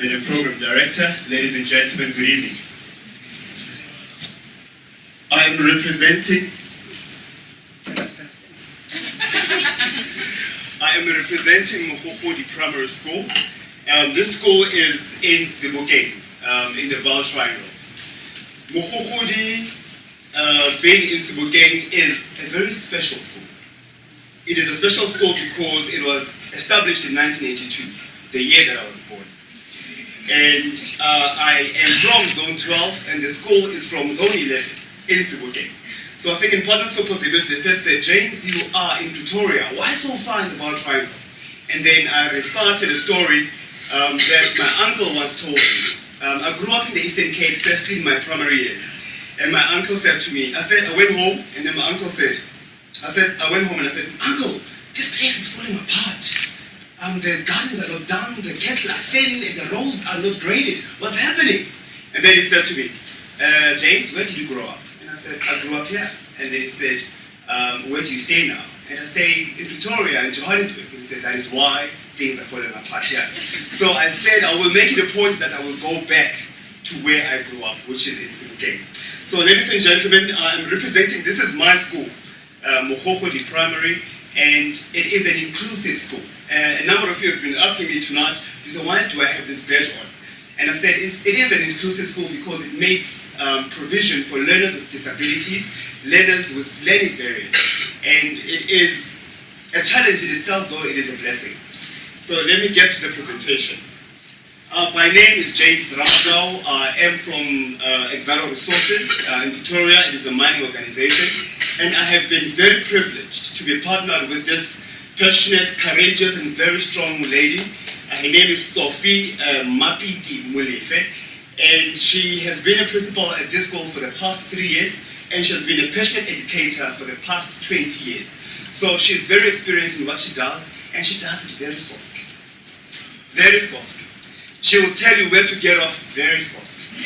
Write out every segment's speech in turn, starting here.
Madam Program Director, ladies and gentlemen, good evening. I am representing Mogogodi Primary School. This school is in Sebokeng, in the Val Triangle. Mogogodi, being in Sebokeng, is a very special school. It is a special school because it was established in 1982, the year that I was born. And I am from Zone 12, and the school is from Zone 11 in Sebokeng. So I think in Partners for Possibility, they first said, James, you are in Pretoria. Why so far in the Val Triangle? And then I recited a story that my uncle once told me. I grew up in the Eastern Cape, firstly in my primary years. And my uncle said to me, I went home, and then my uncle said, I went home and I said, Uncle, this place is falling apart. The gardens are not done, the cattle are thin, and the roads are not graded. What's happening? And then he said to me, James, where did you grow up? And I said, I grew up here. And then he said, where do you stay now? And I stay in Pretoria, in Johannesburg. And he said, that is why things are falling apart here. So I said, I will make it a point that I will go back to where I grew up, which is in Sebokeng. So ladies and gentlemen, I'm representing, this is my school, Mogogodi Primary, and it is an inclusive school. A number of you have been asking me tonight, you said, why do I have this badge on? And I said, it is an inclusive school because it makes provision for learners with disabilities, learners with learning barriers. And it is a challenge in itself, though it is a blessing. So let me get to the presentation. My name is James Ramagao. I am from Exaro Resources in Pretoria. It is a mining organization. And I have been very privileged to be partnered with this passionate, courageous, and very strong lady. Her name is Sophie Mapiti Mulefe, and she has been a principal at this school for the past 3 years, and she has been a passionate educator for the past 20 years. So she's very experienced in what she does, and she does it very softly. Very softly. She will tell you where to get off very softly.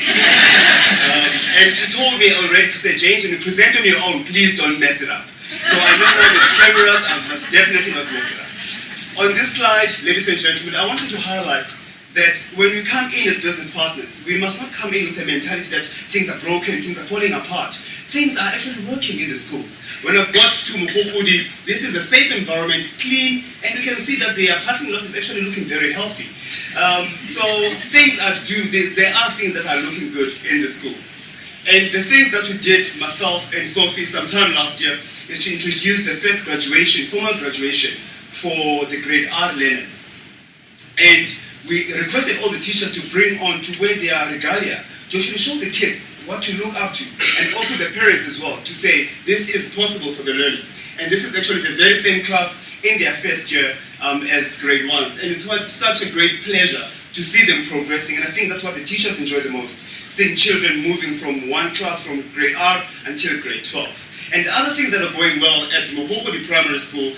And she told me already to say, James, when you present on your own, please don't mess it up. So I know that there's cameras, I must definitely not mess it up. On this slide, ladies and gentlemen, I wanted to highlight that when we come in as business partners, we must not come in with a mentality that things are broken, things are falling apart. Things are actually working in the schools. When I got to Mogogodi, this is a safe environment, clean, and you can see that their parking lot is actually looking very healthy. So things are there are things that are looking good in the schools. And the things that we did, myself and Sophie, sometime last year, is to introduce the first graduation, formal graduation, for the grade R learners. And we requested all the teachers to bring on to wear their regalia, to actually show the kids what to look up to, and also the parents as well, to say this is possible for the learners. And this is actually the very same class in their first year as grade ones. And it's such a great pleasure to see them progressing, and I think that's what the teachers enjoy the most, seeing children moving from one class from grade R until grade 12. And the other things that are going well at Mogogodi Primary School,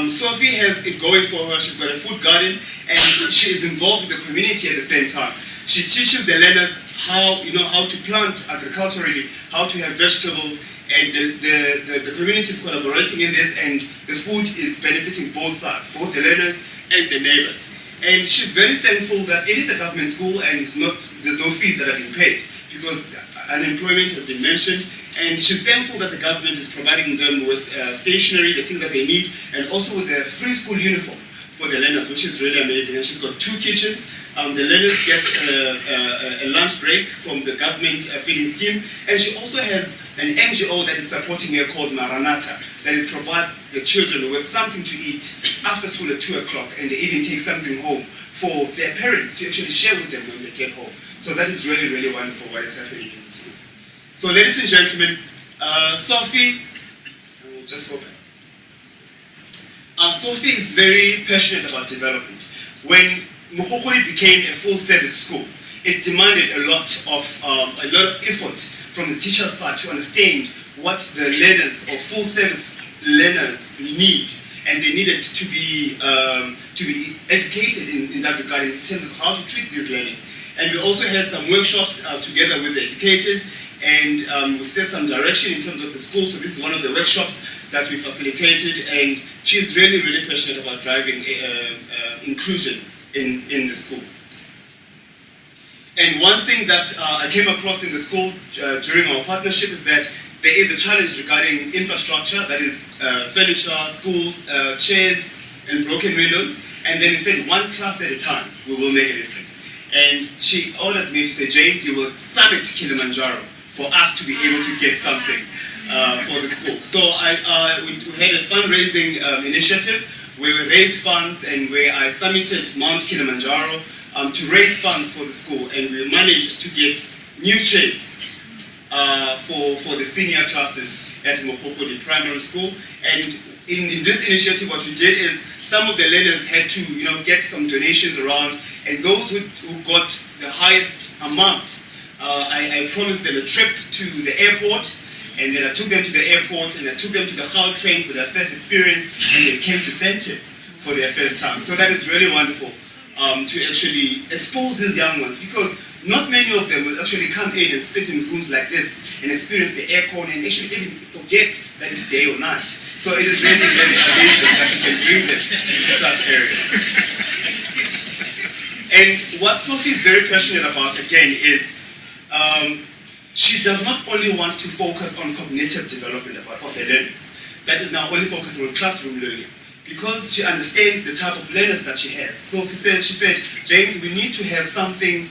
Sophie has it going for her. She's got a food garden, and she is involved with the community at the same time. She teaches the learners how to plant agriculturally, how to have vegetables, and the community is collaborating in this, and the food is benefiting both sides, both the learners and the neighbors. And she's very thankful that it is a government school and there's no fees that are being paid, because unemployment has been mentioned. And she's thankful that the government is providing them with stationery, the things that they need, and also with a free school uniform for the learners, which is really amazing. And she's got 2 kitchens. The learners get a lunch break from the government feeding scheme. And she also has an NGO that is supporting her called Maranatha, that it provides the children with something to eat after school at 2 o'clock, and they even take something home for their parents to actually share with them when they get home. So that is really, really wonderful what is happening in the school. So ladies and gentlemen, Sophie, just go back. Sophie is very passionate about development. When Mogogodi became a full-service school, it demanded a lot of effort from the teacher's side to understand what the learners or full-service learners need, and they needed to be educated in that regard in terms of how to treat these learners. And we also had some workshops together with the educators, and we set some direction in terms of the school. So this is one of the workshops that we facilitated, and she's really, really passionate about driving inclusion in the school. And one thing that I came across in the school during our partnership is that there is a challenge regarding infrastructure, that is furniture, school, chairs, and broken windows. And then he said, one class at a time, we will make a difference. And she ordered me to say, James, you will summit Kilimanjaro for us to be able to get something for the school. So we had a fundraising initiative where we raised funds and where I summited Mount Kilimanjaro to raise funds for the school, and we managed to get new chairs for the senior classes at Mogogodi Primary School. And in this initiative, what we did is some of the learners had to get some donations around, and those who got the highest amount, I promised them a trip to the airport, and then I took them to the airport and I took them to the Gaul train for their first experience, and they came to Sentif for their first time. So that is really wonderful. To actually expose these young ones, because not many of them will actually come in and sit in rooms like this and experience the aircon and actually even forget that it's day or night. So it is really, really amazing that you can bring them into such areas. And what Sophie is very passionate about, again, is she does not only want to focus on cognitive development of her learners. That is now only focusing on classroom learning, because she understands the type of learners that she has. So she said, James, we need to have something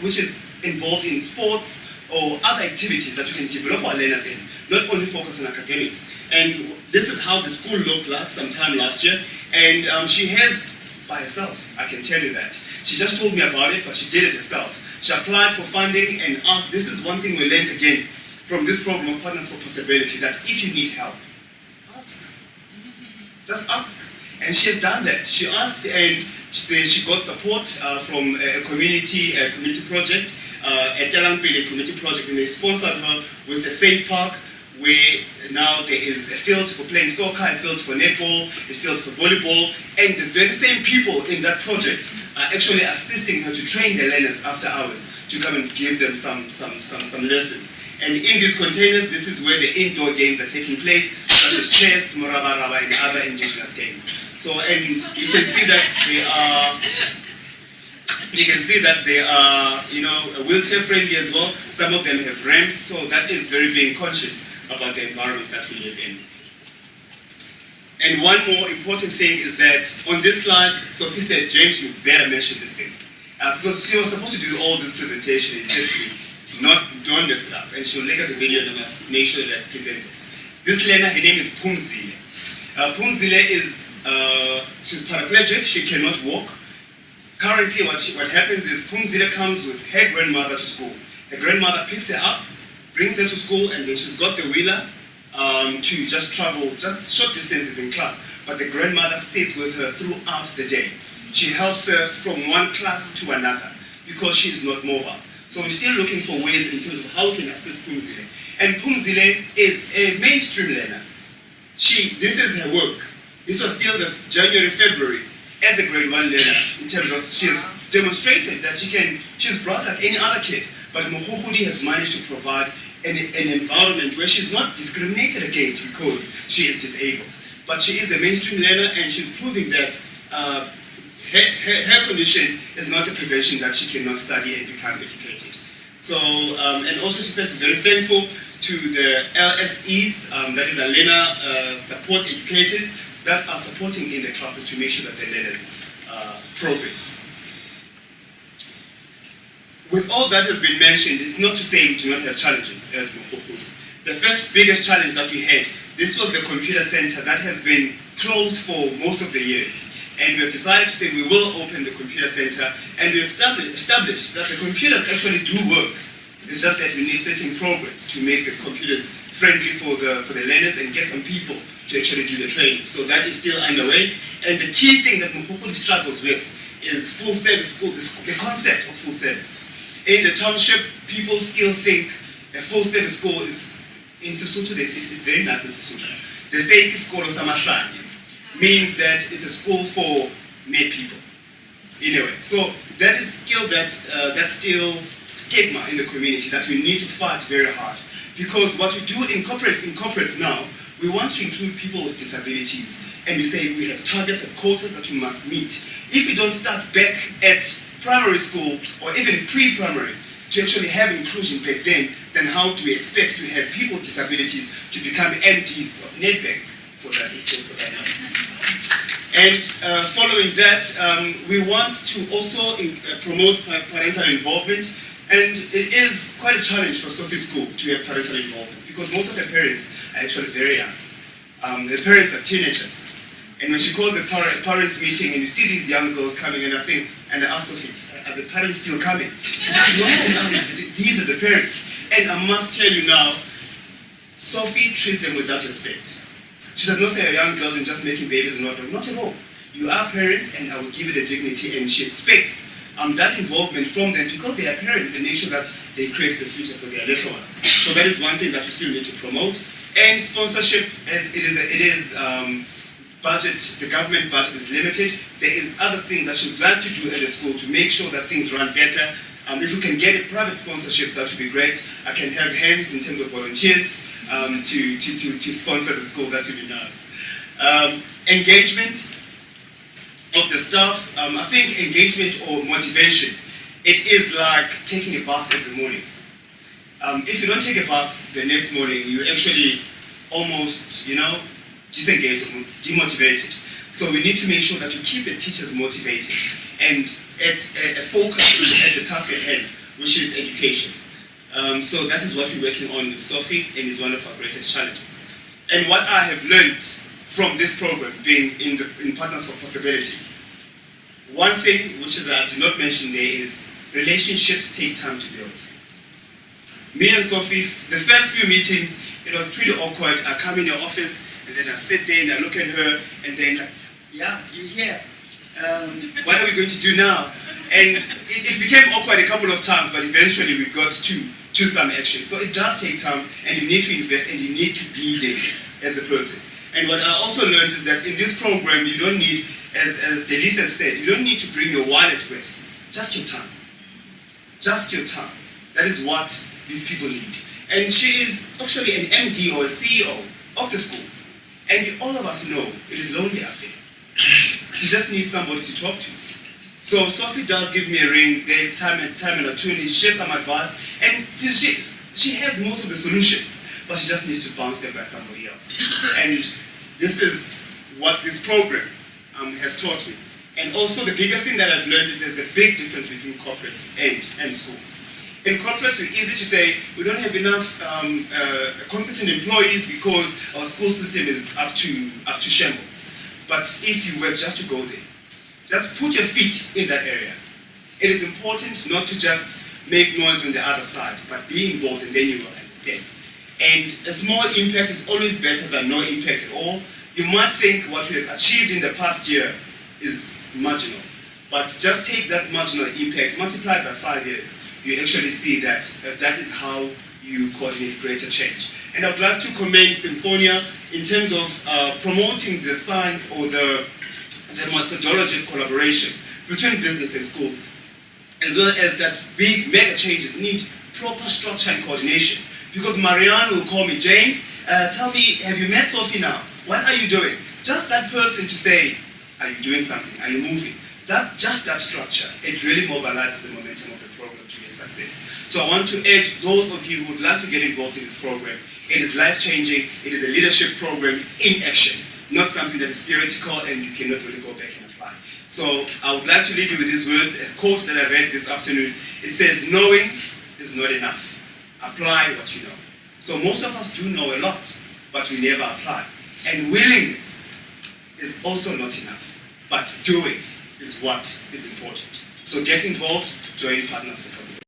which is involved in sports or other activities that we can develop our learners in, not only focus on academics. And this is how the school looked like sometime last year. And she has, by herself, I can tell you that. She just told me about it, but she did it herself. She applied for funding and asked, this is one thing we learned again from this program of Partners for Possibility, that if you need help, ask. Just ask. And she has done that. She asked, and she got support from a community project, a Talampili community project, and they sponsored her with a safe park where now there is a field for playing soccer, a field for netball, a field for volleyball, and the very same people in that project are actually assisting her to train the learners after hours to come and give them some lessons. And in these containers, this is where the indoor games are taking place, such as chess, morabaraba, and other indigenous games. So, and you can see that they are, wheelchair friendly as well. Some of them have ramps, so that is very being conscious about the environment that we live in. And one more important thing is that on this slide, Sophie said, James, you better mention this thing. Because she was supposed to do all this presentation, he said to me, don't mess it up. And she'll look at the video and I must make sure that I present this. This learner, her name is Phumzile. Phumzile is, she's paraplegic, she cannot walk. Currently what happens is Phumzile comes with her grandmother to school. The grandmother picks her up, brings her to school, and then she's got the wheeler to just travel, just short distances in class. But the grandmother sits with her throughout the day. She helps her from one class to another because she is not mobile. So we're still looking for ways in terms of how we can assist Phumzile. And Phumzile is a mainstream learner. This is her work. This was still the January, February as a grade 1 learner in terms of she has demonstrated that she's bright like any other kid. But Mogogodi has managed to provide an environment where she's not discriminated against because she is disabled. But she is a mainstream learner, and she's proving that her condition is not a prevention that she cannot study and become educated. So, and also she says she's very thankful to the LSEs, that is a learner support educators, that are supporting in the classes to make sure that the learners progress. With all that has been mentioned, it's not to say we do not have challenges at Mogogodi. The first biggest challenge that we had, this was the computer center that has been closed for most of the years. And we have decided to say we will open the computer center, and we have established that the computers actually do work. It's just that we need certain programs to make the computers friendly for the learners and get some people to actually do the training. So that is still underway. And the key thing that Mogogodi struggles with is full service school, the concept of full service. In the township, people still think a full service school is, in Sesotho, it's very nice in Sesotho. They say isikolo samahlanje means that it's a school for made people. Anyway, so that is still that stigma in the community that we need to fight very hard. Because what we do in corporates now, we want to include people with disabilities, and we say we have targets and quotas that we must meet. If we don't start back at primary school or even pre-primary to actually have inclusion back then how do we expect to have people with disabilities to become MDs of Nedbank for that matter. And following that, we want to also promote parental involvement, and it is quite a challenge for Sophie's school to have parental involvement because most of the parents are actually very young. The parents are teenagers, and when she calls a parents meeting and you see these young girls coming, and I ask Sophie, are the parents still coming? She said, no, these are the parents. And I must tell you now, Sophie treats them with that respect. She said, not say a young girls and just making babies and not at all. You are parents and I will give you the dignity, and she expects that involvement from them because they are parents and make sure that they create the future for their little ones. So that is one thing that we still need to promote. And sponsorship, as it is budget, the government budget is limited. There is other things that she would like to do at the school to make sure that things run better. If we can get a private sponsorship, that would be great. I can have hands in terms of volunteers to sponsor the school. That would be nice. Engagement of the staff. I think engagement or motivation, it is like taking a bath every morning. If you don't take a bath the next morning, you actually almost, disengaged, demotivated. So we need to make sure that we keep the teachers motivated and at a focus at the task at hand, which is education. So that is what we're working on with Sophie, and is one of our greatest challenges. And what I have learned from this program, being in Partners for Possibility, one thing which is I did not mention there is relationships take time to build. Me and Sophie, the first few meetings, it was pretty awkward. I come in the office and then I sit there and I look at her and then, yeah, you're here. What are we going to do now? And it became awkward a couple of times, but eventually we got to some action. So it does take time, and you need to invest, and you need to be there as a person. And what I also learned is that in this program, you don't need, as Delise have said, you don't need to bring your wallet with, just your time. Just your time. That is what these people need. And she is actually an MD or a CEO of the school. And all of us know it is lonely out there. She just needs somebody to talk to. So Sophie does give me a ring there, time and opportunity, shares some advice, and she has most of the solutions, but she just needs to bounce them by somebody else. And this is what this program has taught me. And also the biggest thing that I've learned is there's a big difference between corporates and schools. In corporates, it's easy to say we don't have enough competent employees because our school system is up to shambles. But if you were just to go there, just put your feet in that area. It is important not to just make noise on the other side, but be involved, and then you will understand. And a small impact is always better than no impact at all. You might think what we have achieved in the past year is marginal, but just take that marginal impact, multiply it by 5 years, you actually see that that is how you coordinate greater change. And I would like to commend Symphonia in terms of promoting the science or the methodology of collaboration between business and schools, as well as that big mega changes need proper structure and coordination. Because Marianne will call me, James, tell me, have you met Sophie now? What are you doing? Just that person to say, are you doing something? Are you moving? Just that structure, it really mobilizes the momentum of the program to be a success. So I want to urge those of you who would like to get involved in this program. It is life-changing. It is a leadership program in action, not something that is theoretical and you cannot really go back and apply. So I would like to leave you with these words, a quote that I read this afternoon. It says, knowing is not enough. Apply what you know. So most of us do know a lot, but we never apply. And willingness is also not enough, but doing is what is important. So get involved, join Partners for Possibility.